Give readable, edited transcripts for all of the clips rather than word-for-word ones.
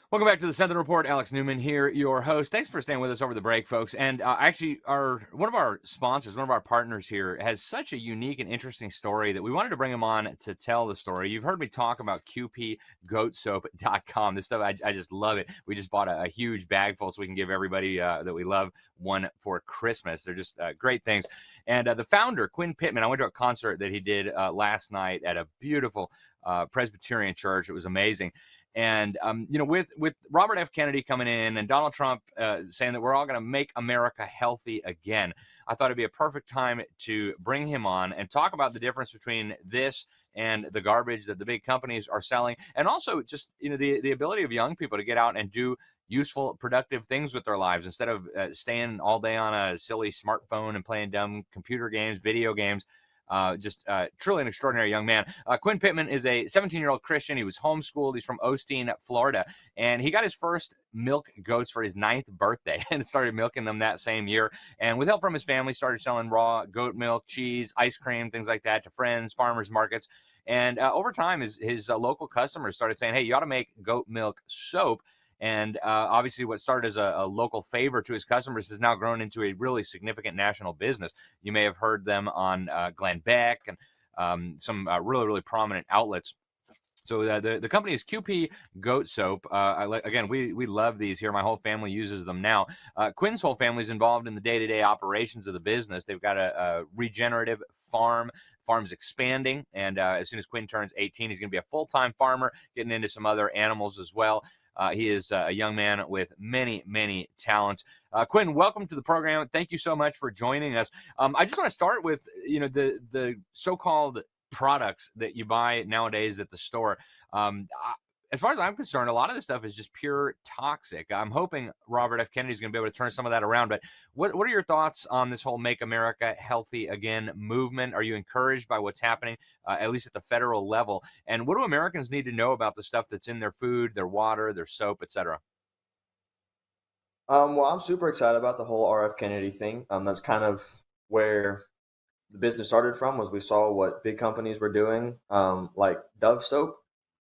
Welcome back to the Sentinel Report. Alex Newman here, your host. Thanks for staying with us over the break, folks. And actually, one of our sponsors, one of our partners here, has such a unique and interesting story that we wanted to bring him on to tell the story. You've heard me talk about qpgoatsoap.com. This stuff, I just love it. We just bought a huge bag full so we can give everybody that we love one for Christmas. They're just great things. And the founder, Quinn Pittman, I went to a concert that he did last night at a beautiful Presbyterian church. It was amazing. And, with Robert F. Kennedy coming in and Donald Trump saying that we're all going to make America healthy again, I thought it'd be a perfect time to bring him on and talk about the difference between this and the garbage that the big companies are selling. And also just, the ability of young people to get out and do useful, productive things with their lives instead of staying all day on a silly smartphone and playing dumb computer games, video games. Truly an extraordinary young man. Quinn Pittman is a 17-year-old Christian. He was homeschooled. He's from Osteen, Florida, and he got his first milk goats for his 9th birthday and started milking them that same year. And with help from his family, started selling raw goat milk, cheese, ice cream, things like that to friends, farmers markets. And over time, his local customers started saying, "Hey, you ought to make goat milk soap." And obviously, what started as a local favor to his customers has now grown into a really significant national business. You may have heard them on Glenn Beck and some really, really prominent outlets. So the company is QP Goat Soap. Again, we love these here. My whole family uses them now. Quinn's whole family is involved in the day-to-day operations of the business. They've got a regenerative farm. Farm's expanding, and as soon as Quinn turns 18, he's going to be a full-time farmer, getting into some other animals as well. He is a young man with many, many talents. Quinn, welcome to the program. Thank you so much for joining us. I just want to start with, the so-called products that you buy nowadays at the store. As far as I'm concerned, a lot of this stuff is just pure toxic. I'm hoping Robert F. Kennedy is going to be able to turn some of that around. But what are your thoughts on this whole Make America Healthy Again movement? Are you encouraged by what's happening, at least at the federal level? And what do Americans need to know about the stuff that's in their food, their water, their soap, et cetera? Well, I'm super excited about the whole RF Kennedy thing. That's kind of where the business started from. Was we saw what big companies were doing, like Dove soap.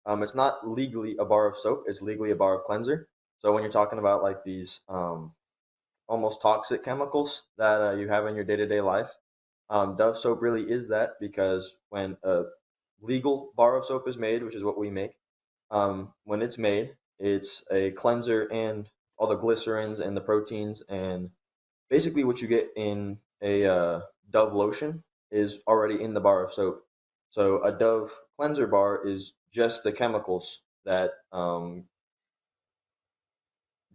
It's not legally a bar of soap; it's legally a bar of cleanser. So when you're talking about like these almost toxic chemicals that you have in your day-to-day life, Dove soap really is that, because when a legal bar of soap is made, which is what we make, when it's made, it's a cleanser and all the glycerins and the proteins and basically what you get in a Dove lotion is already in the bar of soap. So a Dove cleanser bar is just the chemicals that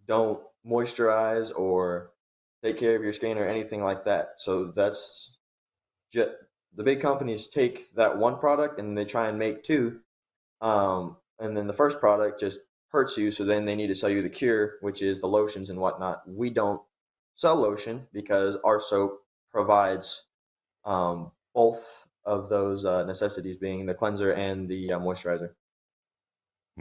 don't moisturize or take care of your skin or anything like that. So that's just the big companies take that one product and they try and make two, and then the first product just hurts you. So then they need to sell you the cure, which is the lotions and whatnot. We don't sell lotion because our soap provides both of those necessities, being the cleanser and the moisturizer.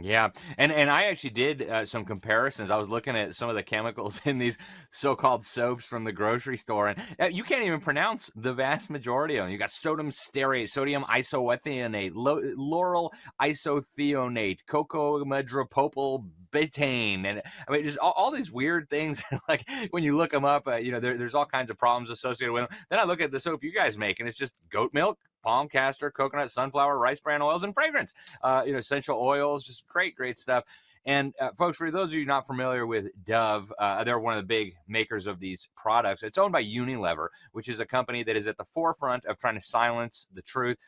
Yeah, and I actually did some comparisons. I was looking at some of the chemicals in these so-called soaps from the grocery store, and you can't even pronounce the vast majority of them. You got sodium stearate, sodium isoethionate, lauryl isothiionate, cocamidropropyl betaine, and I mean just all these weird things. Like when you look them up, there's all kinds of problems associated with them. Then I look at the soap you guys make, and it's just goat milk, palm castor, coconut, sunflower, rice bran oils, and fragrance. Essential oils, just great stuff. And folks, for those of you not familiar with Dove, they're one of the big makers of these products. It's owned by Unilever, which is a company that is at the forefront of trying to silence the truth.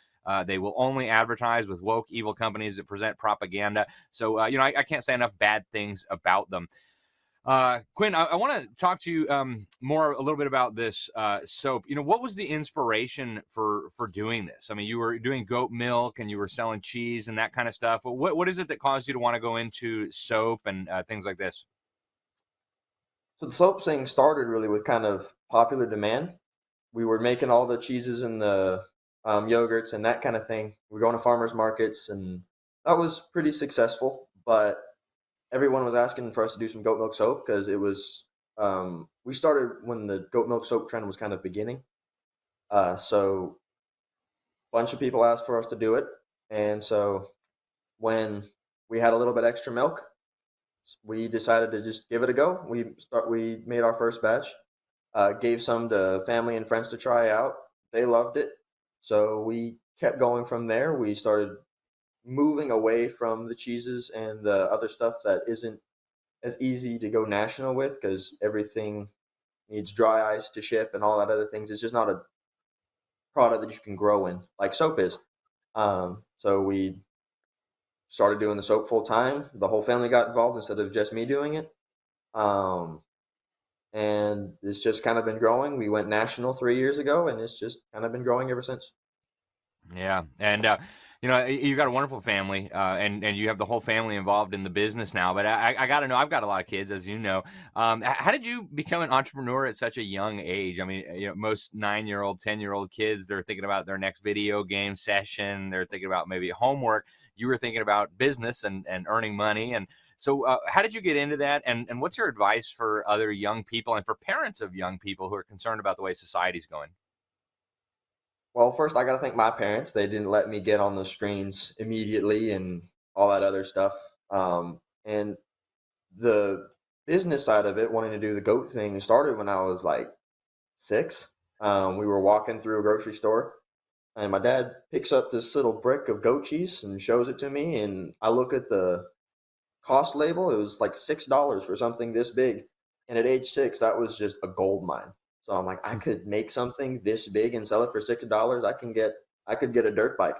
They will only advertise with woke, evil companies that present propaganda. So, I can't say enough bad things about them. Quinn, I want to talk to you more a little bit about this soap. What was the inspiration for doing this? I mean, you were doing goat milk and you were selling cheese and that kind of stuff. What is it that caused you to want to go into soap and things like this? So the soap thing started really with kind of popular demand. We were making all the cheeses and the yogurts and that kind of thing. We were going to farmers markets, and that was pretty successful. But everyone was asking for us to do some goat milk soap because it was we started when the goat milk soap trend was kind of beginning. So a bunch of people asked for us to do it, and so when we had a little bit extra milk, we decided to just give it a go. We made our first batch, gave some to family and friends to try out. They loved it, so we kept going from there. We started moving away from the cheeses and the other stuff that isn't as easy to go national with because everything needs dry ice to ship and all that other things. It's just not a product that you can grow in like soap is. So we started doing the soap full time. The whole family got involved instead of just me doing it. Um, and it's just kind of been growing. We went national 3 years ago, and it's just kind of been growing ever since. Yeah, and you've got a wonderful family, and you have the whole family involved in the business now. But I got to know, I've got a lot of kids, as you know. How did you become an entrepreneur at such a young age? I mean, most 9-year-old, 10-year-old kids, they're thinking about their next video game session. They're thinking about maybe homework. You were thinking about business and earning money. And so, how did you get into that? And what's your advice for other young people and for parents of young people who are concerned about the way society's going? Well, first, I got to thank my parents. They didn't let me get on the screens immediately and all that other stuff. And the business side of it, wanting to do the goat thing, started when I was like 6. We were walking through a grocery store, and my dad picks up this little brick of goat cheese and shows it to me. And I look at the cost label. It was like $6 for something this big. And at age 6, that was just a gold mine. So I'm like, I could make something this big and sell it for $6. I could get a dirt bike.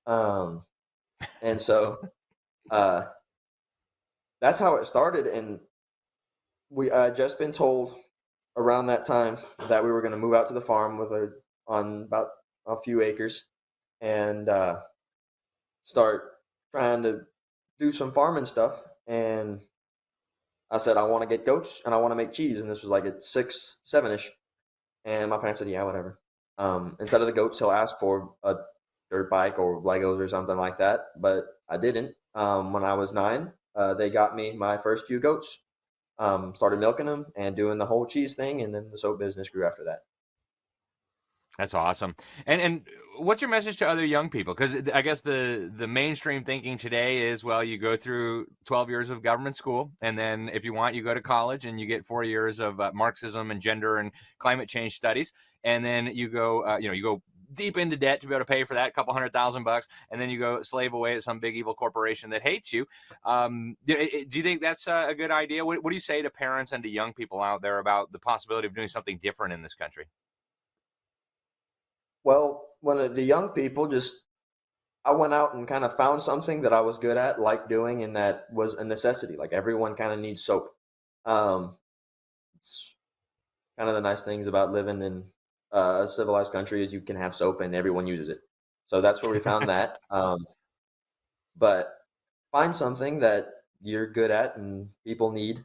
Um, and so uh, that's how it started. And we just been told around that time that we were going to move out to the farm on about a few acres and start trying to do some farming stuff. And I said, I want to get goats and I want to make cheese. And this was like at 6, 7-ish. And my parents said, yeah, whatever. Instead of the goats, he'll ask for a dirt bike or Legos or something like that. But I didn't. When I was 9, they got me my first few goats, started milking them and doing the whole cheese thing. And then the soap business grew after that. That's awesome. And what's your message to other young people? Because I guess the mainstream thinking today is, well, you go through 12 years of government school, and then if you want, you go to college and you get 4 years of Marxism and gender and climate change studies, and then you go, you go deep into debt to be able to pay for that, a couple $100,000 and then you go slave away at some big evil corporation that hates you. Do you think that's a good idea? What do you say to parents and to young people out there about the possibility of doing something different in this country? Well, the young people I went out and kind of found something that I was good at, like doing, and that was a necessity. Like everyone kind of needs soap. Um, it's kind of the nice things about living in a civilized country is you can have soap and everyone uses it. So that's where we found that. But find something that you're good at and people need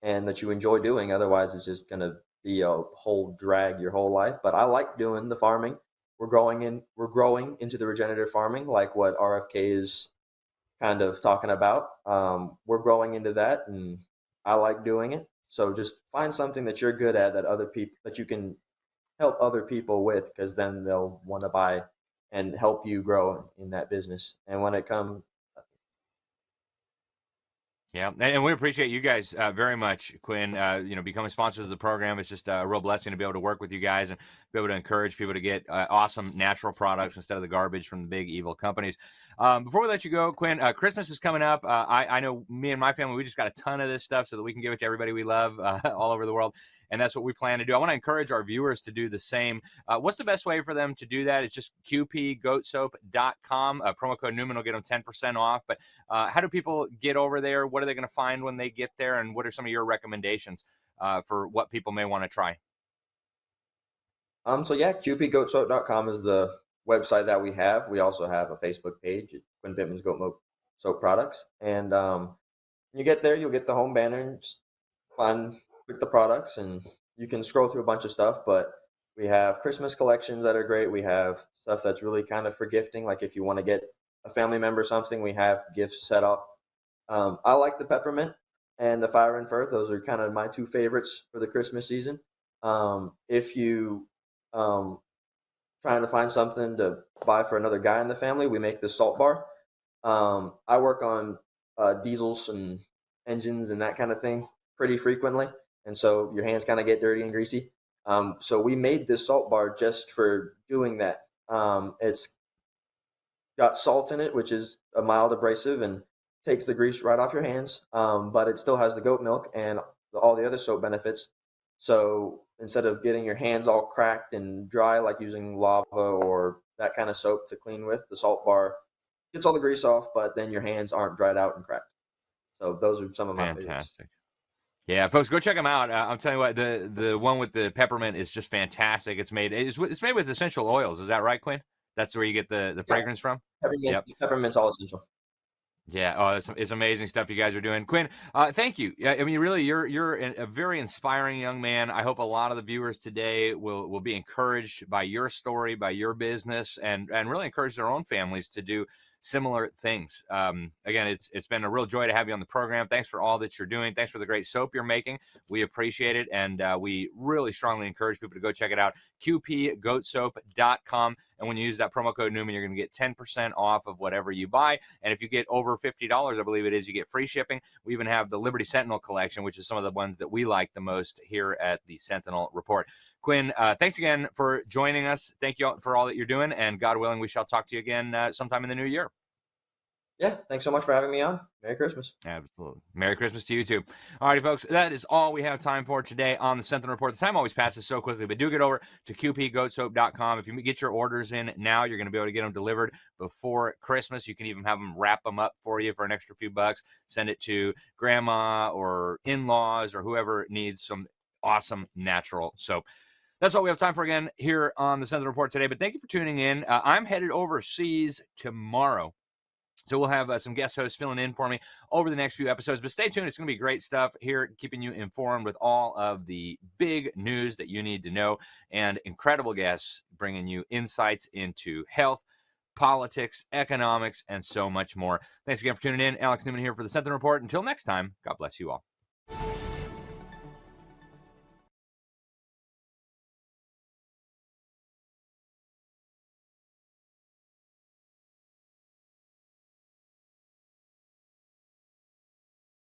and that you enjoy doing. Otherwise, it's just going to be a whole drag your whole life. But I like doing the farming. We're growing into the regenerative farming, like what RFK is kind of talking about. We're growing into that, and I like doing it. So just find something that you're good at that you can help other people with, because then they'll want to buy and help you grow in that business. And when it comes, Yeah, and we appreciate you guys very much, Quinn. Becoming sponsors of the program, it's just a real blessing to be able to work with you guys and be able to encourage people to get awesome natural products instead of the garbage from the big evil companies. Before we let you go, Quinn, Christmas is coming up. I know me and my family, we just got a ton of this stuff so that we can give it to everybody we love all over the world. And that's what we plan to do. I want to encourage our viewers to do the same. What's the best way for them to do that? It's just qpgoatsoap.com. Promo code Newman will get them 10% off. But how do people get over there? What are they going to find when they get there? And what are some of your recommendations for what people may want to try? so yeah, qpgoatsoap.com is the website that we have. We also have a Facebook page, Quinn Pittman's Soap Products. And you get there, you'll get the home banner and just click the products, and you can scroll through a bunch of stuff. But we have Christmas collections that are great. We have stuff that's really kind of for gifting. Like if you want to get a family member something, we have gifts set up. I like the peppermint and the fire and fur. Those are kind of my two favorites for the Christmas season. If you trying to find something to buy for another guy in the family, we make this salt bar. I work on diesels engines and that kind of thing pretty frequently, and so your hands kind of get dirty and greasy. So we made this salt bar just for doing that. It's got salt in it, which is a mild abrasive and takes the grease right off your hands. But it still has the goat milk and all the other soap benefits. So instead of getting your hands all cracked and dry, like using lava or that kind of soap to clean with, the salt bar gets all the grease off, but then your hands aren't dried out and cracked. So those are some of my favorites. Fantastic. Yeah, folks, go check them out. I'm telling you what, the one with the peppermint is just fantastic. It's made with essential oils. Is that right, Quinn? That's where you get the fragrance from? Yep. Peppermint's all essential. Yeah, oh, it's amazing stuff you guys are doing. Quinn, thank you. I mean, really, you're a very inspiring young man. I hope a lot of the viewers today will be encouraged by your story, by your business, and really encourage their own families to do similar things. Again, it's been a real joy to have you on the program. Thanks for all that you're doing. Thanks for the great soap you're making. We appreciate it, and we really strongly encourage people to go check it out. qpgoatsoap.com. And when you use that promo code Newman, you're going to get 10% off of whatever you buy. And if you get over $50, I believe it is, you get free shipping. We even have the Liberty Sentinel collection, which is some of the ones that we like the most here at the Sentinel Report. Quinn, thanks again for joining us. Thank you for all that you're doing. And God willing, we shall talk to you again sometime in the new year. Yeah, thanks so much for having me on. Merry Christmas. Absolutely. Merry Christmas to you too. All righty, folks, that is all we have time for today on the Sentinel Report. The time always passes so quickly, but do get over to qpgoatsoap.com. If you get your orders in now, you're going to be able to get them delivered before Christmas. You can even have them wrap them up for you for an extra few bucks. Send it to grandma or in-laws or whoever needs some awesome natural soap. That's all we have time for again here on the Sentinel Report today, but thank you for tuning in. I'm headed overseas tomorrow. So we'll have some guest hosts filling in for me over the next few episodes. But stay tuned. It's going to be great stuff here, keeping you informed with all of the big news that you need to know, and incredible guests bringing you insights into health, politics, economics, and so much more. Thanks again for tuning in. Alex Newman here for the Sentinel Report. Until next time, God bless you all.